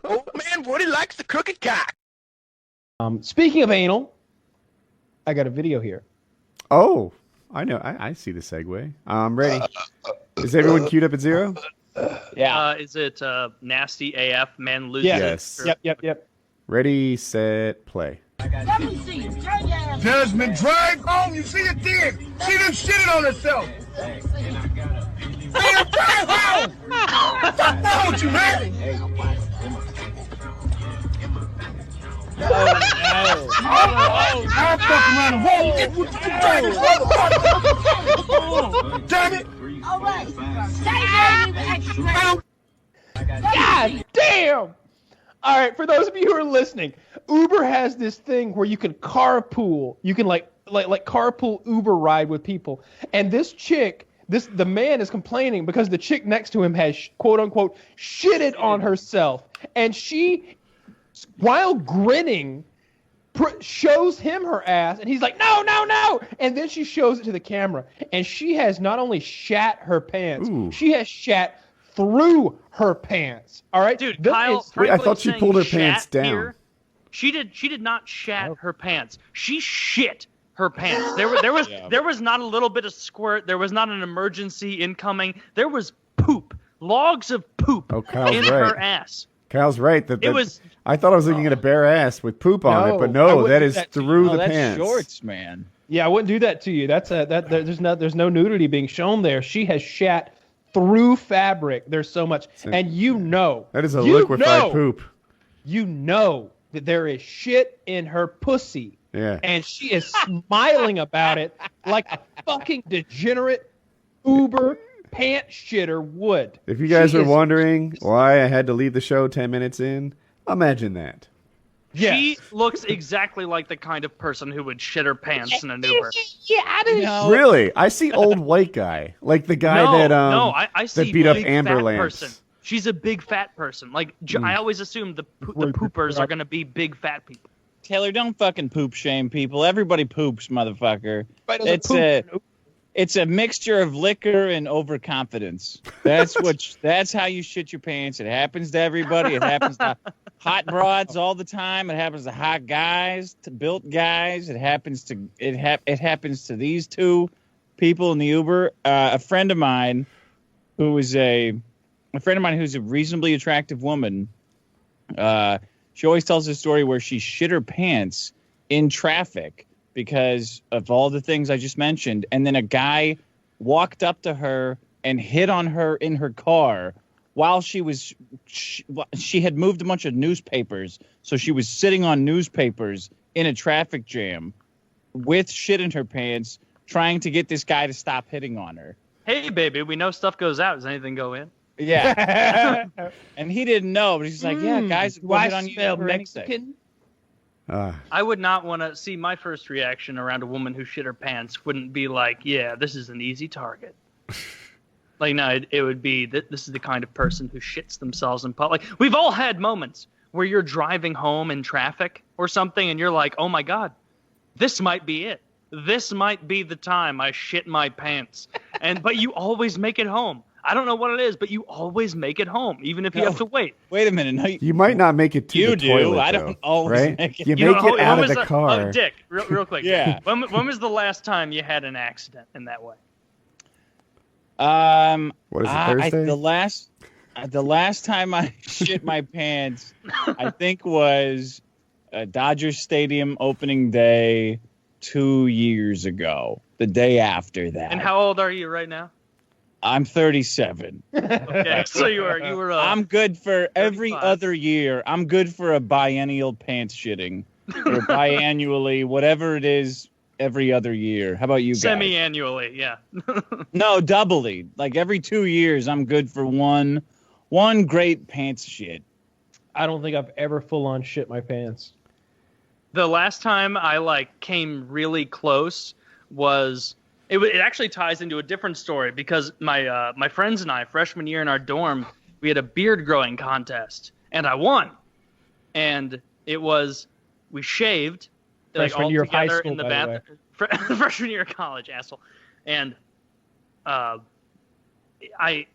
Old man Woody likes the crooked cock. Speaking of anal, I got a video here. Oh, I know. I see the segue. I'm ready. Is everyone queued up at 0? Yeah. Is it nasty AF man loses? Yes. Yep. Ready, set, play. Let me see you. Turn your ass. Jasmine, drive home. You see it there. She done shitted on herself. Man, drive home. What's wrong with you, man? I'll fuck around the hole. Get what you driving. Damn it. All right. Stay there, you extra. God damn! All right, for those of you who are listening, Uber has this thing where you can carpool. You can like carpool Uber ride with people. And this chick, the man is complaining because the chick next to him has quote unquote shitted on herself, and she, while grinning, shows him her ass, and he's like, no, and then she shows it to the camera, and she has not only shat her pants, she has shat through her pants. All right, dude. Wait, I thought she pulled her pants down. Here, she did not shat her pants. She shit her pants. There was not a little bit of squirt. There was not an emergency incoming. There was poop, logs of poop in her ass. Kyle's right. I thought I was looking at a bare ass with poop on it, but no, that is through the pants. Shorts, man. Yeah, I wouldn't do that to you. There's no nudity being shown there. She has shat through fabric. There's so much, and that is a liquefied poop. You know that there is shit in her pussy. Yeah, and she is smiling about it like a fucking degenerate Uber pant shitter would. If you guys are wondering why I had to leave the show 10 minutes in, imagine that. Yes. She looks exactly like the kind of person who would shit her pants in an Uber. Really? I see old white guy, like the guy I see that beat up big Amber fat Lamps. person. She's a big fat person. Like I always assume the poopers are going to be big fat people. Taylor, don't fucking poop shame people. Everybody poops, motherfucker. It's a mixture of liquor and overconfidence. That's how you shit your pants. It happens to everybody. It happens to hot broads all the time. It happens to hot guys, to built guys. It happens to these two people in the Uber. A friend of mine who's a reasonably attractive woman. She always tells a story where she shit her pants in traffic because of all the things I just mentioned. And then a guy walked up to her and hit on her in her car while she had moved a bunch of newspapers. So she was sitting on newspapers in a traffic jam with shit in her pants, trying to get this guy to stop hitting on her. Hey, baby, we know stuff goes out. Does anything go in? Yeah. And he didn't know, but he's like, yeah, guys, will hit on you for Mexican? I would not want to see my first reaction around a woman who shit her pants wouldn't be like, yeah, this is an easy target. Like, no, it would be that this is the kind of person who shits themselves in public. We've all had moments where you're driving home in traffic or something and you're like, oh my God, this might be it. This might be the time I shit my pants. But you always make it home. I don't know what it is, but you always make it home, even if you have to wait. Wait a minute. No, you might not make it to the toilet, I don't always right? make it. You make it out of the car. Oh, Dick, real quick. Yeah. When was the last time you had an accident in that way? What is it, Thursday? The last time I shit my pants, I think was Dodger Stadium opening day 2 years ago. The day after that. And how old are you right now? I'm 37. Okay, so you were. I'm good for 35. every other year. I'm good for a biennial pants shitting, or biannually, whatever it is, every other year. How about you guys? Semi-annually, yeah. No, doubly. Like every 2 years, I'm good for one great pants shit. I don't think I've ever full on shit my pants. The last time I came really close was. It actually ties into a different story because my friends and I, freshman year in our dorm, we had a beard growing contest, and I won. And it was, we shaved freshman all year of high together school, in the by the bathroom. Freshman year of college, asshole. And I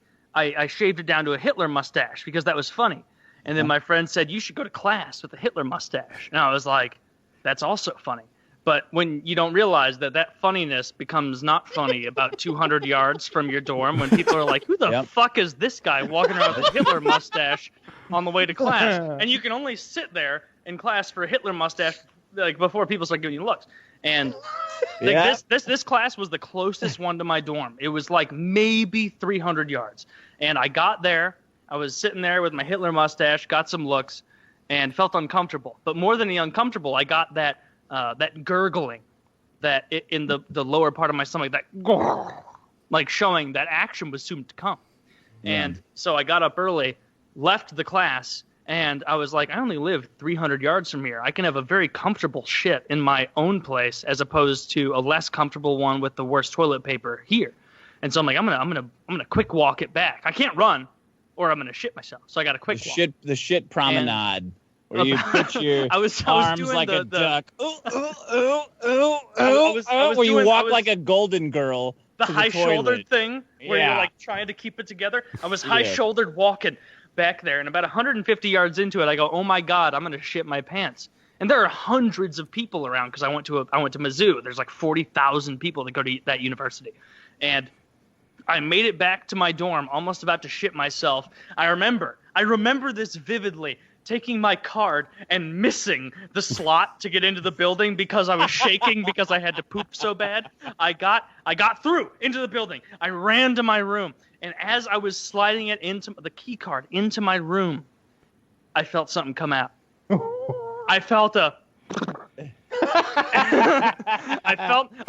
shaved it down to a Hitler mustache because that was funny. And then my friend said, you should go to class with a Hitler mustache. And I was like, that's also funny. But when you don't realize that funniness becomes not funny about 200 yards from your dorm, when people are like, who the fuck is this guy walking around with a Hitler mustache on the way to class? And you can only sit there in class for a Hitler mustache like before people start giving you looks. And like, this class was the closest one to my dorm. It was like maybe 300 yards. And I got there. I was sitting there with my Hitler mustache, got some looks, and felt uncomfortable. But more than the uncomfortable, I got that gurgling that in the lower part of my stomach, that like showing that action was soon to come. And so I got up early, left the class, and I was like, I only live 300 yards from here. I can have a very comfortable shit in my own place as opposed to a less comfortable one with the worst toilet paper here. And so I'm like, I'm gonna quick walk it back. I can't run, or I'm gonna shit myself. So I got a quick walk. The shit promenade. Where you put your arms like a duck. Where you walk like a golden girl. The high-shouldered thing where you're like trying to keep it together. I was high-shouldered walking back there, and about 150 yards into it, I go, oh my God, I'm going to shit my pants. And there are hundreds of people around because I went to Mizzou. There's like 40,000 people that go to that university. And I made it back to my dorm, almost about to shit myself. I remember this vividly, taking my card and missing the slot to get into the building because I was shaking because I had to poop so bad. I got through into the building. I ran to my room, and as I was sliding it into the key card into my room, I felt something come out. I felt a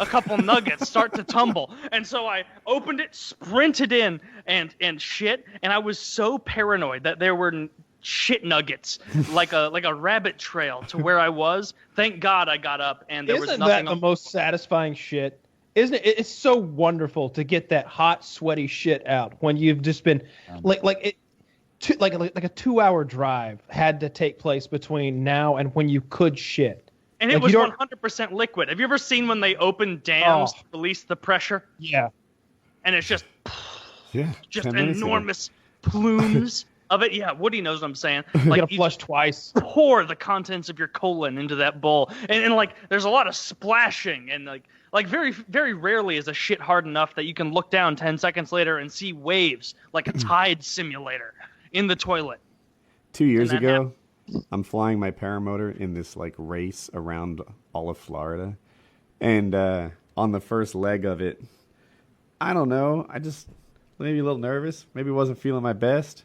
couple nuggets start to tumble, and so I opened it, sprinted in, and shit. And I was so paranoid that there were shit nuggets like a rabbit trail to where I was. Thank God I got up and there was nothing. Isn't that the most satisfying shit? Isn't it? It's so wonderful to get that hot, sweaty shit out when you've just been like a 2-hour drive had to take place between now and when you could shit. And it was 100% liquid. Have you ever seen when they open dams to release the pressure? Yeah. And it's just enormous plumes of it. Yeah, Woody knows what I'm saying. Like, you gotta flush twice. Pour the contents of your colon into that bowl. And like there's a lot of splashing, and like very, very rarely is a shit hard enough that you can look down 10 seconds later and see waves like a tide simulator in the toilet. 2 years ago, I'm flying my paramotor in this like race around all of Florida. And on the first leg of it, I don't know, I just maybe a little nervous, maybe wasn't feeling my best.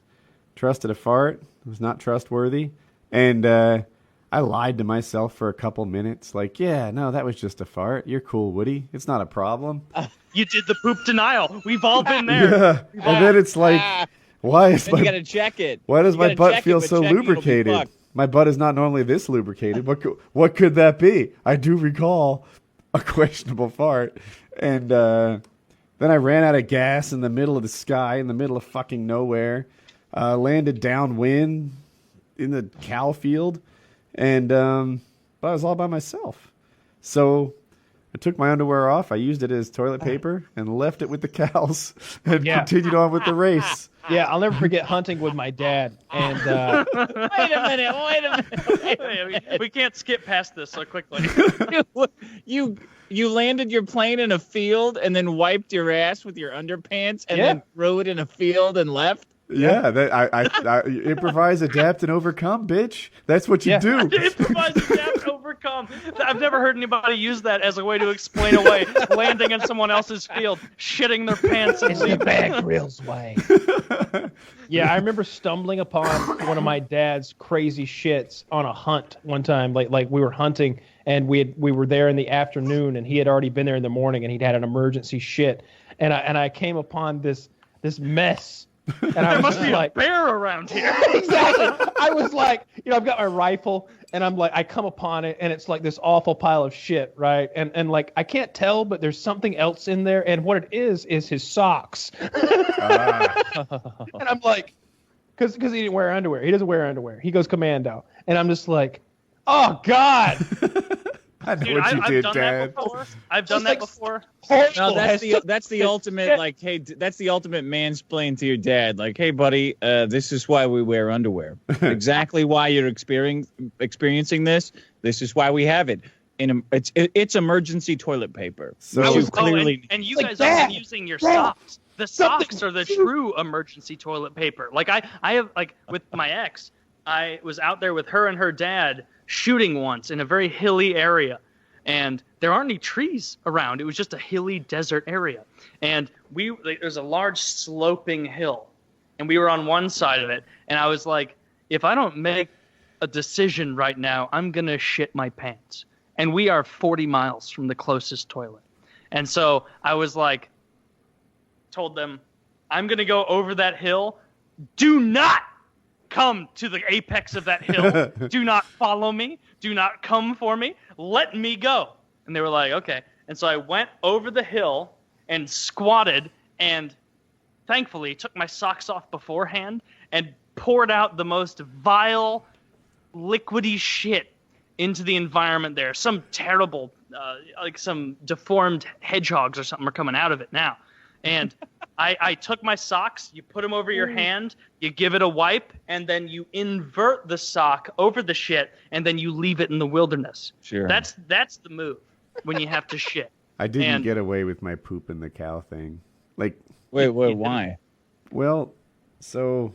Trusted a fart. It was not trustworthy. And I lied to myself for a couple minutes. Like, yeah, no, that was just a fart. You're cool, Woody. It's not a problem. You did the poop denial. We've all been there. Yeah. And then it's like, why is you gotta check it. Why does my butt feel so lubricated? My butt is not normally this lubricated. What could that be? I do recall a questionable fart. And then I ran out of gas in the middle of the sky, in the middle of fucking nowhere. Landed downwind in the cow field, and but I was all by myself. So I took my underwear off. I used it as toilet paper and left it with the cows and continued on with the race. Yeah, I'll never forget hunting with my dad. And wait a minute. We can't skip past this so quickly. You landed your plane in a field and then wiped your ass with your underpants and then threw it in a field and left. Yeah, I improvise, adapt, and overcome, bitch. That's what you do. Improvise, adapt, overcome. I've never heard anybody use that as a way to explain away landing in someone else's field, shitting their pants. It's the Bear Grylls way. Yeah, I remember stumbling upon one of my dad's crazy shits on a hunt one time. Like we were hunting, and we were there in the afternoon, and he had already been there in the morning, and he'd had an emergency shit, and I came upon this mess. And there must be a bear around here. Exactly. I was like, I've got my rifle, and I'm like, I come upon it, and it's like this awful pile of shit, right? And like, I can't tell, but there's something else in there, and what it is his socks. And I'm like, because he didn't wear underwear. He doesn't wear underwear. He goes commando. And I'm just like, oh, God. I know Dude, what you I've did, done Dad. that before. I've done that before. No, that's the ultimate, like, hey, that's the ultimate mansplain to your dad. Like, hey, buddy, this is why we wear underwear. Exactly why you're experiencing this. This is why we have it. It's emergency toilet paper. So and you guys aren't using your socks. The socks are the true emergency toilet paper. Like I have, like, with my ex, I was out there with her and her dad shooting once in a very hilly area, and there aren't any trees around. It was just a hilly desert area, and there's a large sloping hill, and we were on one side of it, and I was like, if I don't make a decision right now, I'm gonna shit my pants. And we are 40 miles from the closest toilet. And so I was like, told them, I'm going to go over that hill. Do not come to the apex of that hill. Do not follow me. Do not come for me. Let me go. And they were like, okay. And so I went over the hill and squatted and thankfully took my socks off beforehand and poured out the most vile, liquidy shit into the environment there. Some terrible, like some deformed hedgehogs or something are coming out of it now. And I took my socks, you put them over your hand, you give it a wipe, and then you invert the sock over the shit, and then you leave it in the wilderness. Sure. That's the move when you have to shit. I didn't get away with my poop in the cow thing. Like, wait, why? Well, so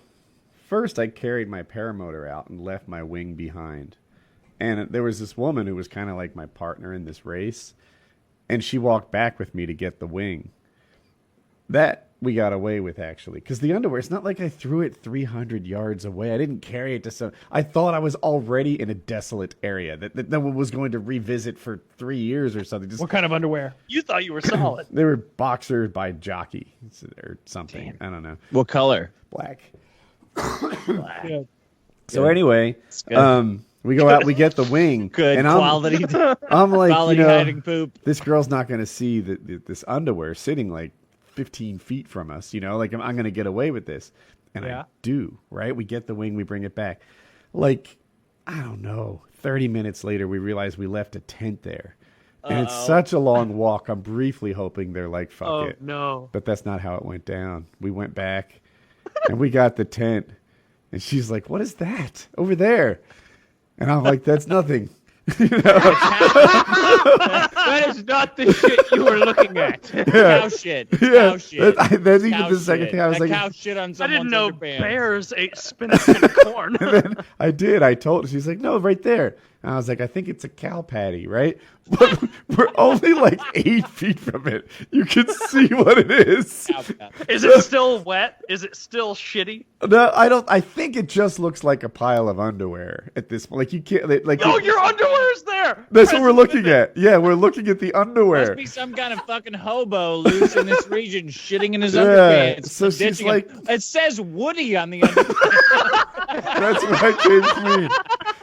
first I carried my paramotor out and left my wing behind. And there was this woman who was kind of like my partner in this race, and she walked back with me to get the wing. That we got away with, actually, because the underwear, it's not like I threw it 300 yards away. I didn't carry it to some... I thought I was already in a desolate area that no one was going to revisit for 3 years or something. What kind of underwear? You thought you were solid. They were boxers by Jockey or something. Damn. I don't know. What color? Black. Black. Yeah. So anyway, we go out, we get the wing. Good and quality. I'm like, quality hiding poop. This girl's not going to see this underwear sitting like 15 feet from us, like I'm going to get away with this. And I do, right? We get the wing, we bring it back. Like, I don't know, 30 minutes later, we realize we left a tent there. And it's such a long walk. I'm briefly hoping they're like, fuck it. Oh, no. But that's not how it went down. We went back and we got the tent. And she's like, what is that over there? And I'm like, that's nothing. That is not the shit you were looking at. Cow shit. Cow shit. That's even the second thing I was like. Cow shit on I someone's didn't know underpants. bears ate spinach and corn. And then I did. I told her. She's like, no, right there. And I was like, I think it's a cow patty, right? But we're only like 8 feet from it. You can see what it is. Is it still wet? Is it still shitty? No, I don't. I think it just looks like a pile of underwear at this point. Like you can't. Like Your underwear is there. That's what we're looking at. Yeah, we're looking at the underwear. Must be some kind of fucking hobo loose in this region shitting in his underpants. So she's like, it says Woody on the underpants. That's what I came to me.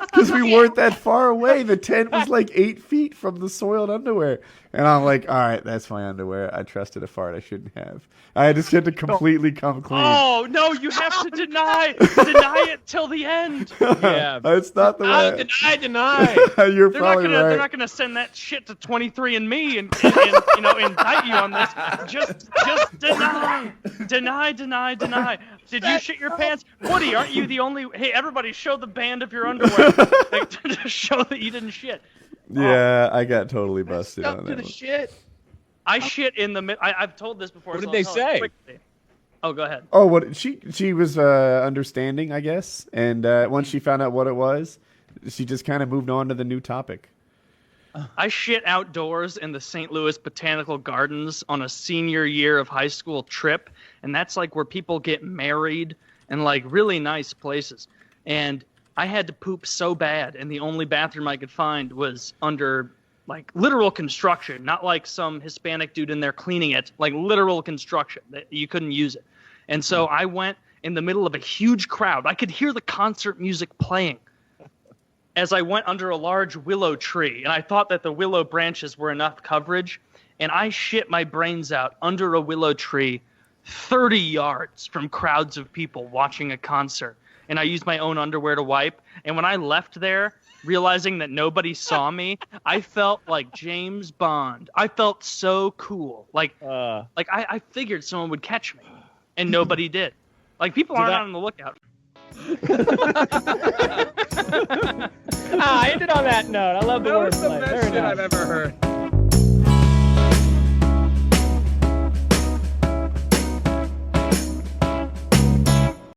Because we weren't that far away. The tent was like 8 feet from the soiled underwear. And I'm like, all right, that's my underwear. I trusted a fart I shouldn't have. I just had to completely come clean. Oh, no, you have to deny it till the end. Yeah. That's not the way. Deny. You're probably right. They're not going to send that shit to 23andMe and indict you on this. Just deny. Deny. Did you shit your pants? Woody, aren't you the only... Hey, everybody, show the band of your underwear. To show that you didn't shit. Yeah, I got totally busted on that. Shit. I shit in the mid. I've told this before. What so did they I'll tell it say? quickly. Oh, go ahead. Oh, what she was understanding, I guess, and once she found out what it was, she just kind of moved on to the new topic. I shit outdoors in the St. Louis Botanical Gardens on a senior year of high school trip, and that's like where people get married and like really nice places. And I had to poop so bad, and the only bathroom I could find was under like literal construction, not like some Hispanic dude in there cleaning it, like literal construction that you couldn't use it. And so I went in the middle of a huge crowd. I could hear the concert music playing as I went under a large willow tree, and I thought that the willow branches were enough coverage, and I shit my brains out under a willow tree 30 yards from crowds of people watching a concert. and I used my own underwear to wipe. And when I left there, realizing that nobody saw me, I felt like James Bond. I felt so cool. Like I figured someone would catch me, and nobody did. Like, people aren't on the lookout. I ended on that note. I love the wordplay. That was the best shit I've ever heard.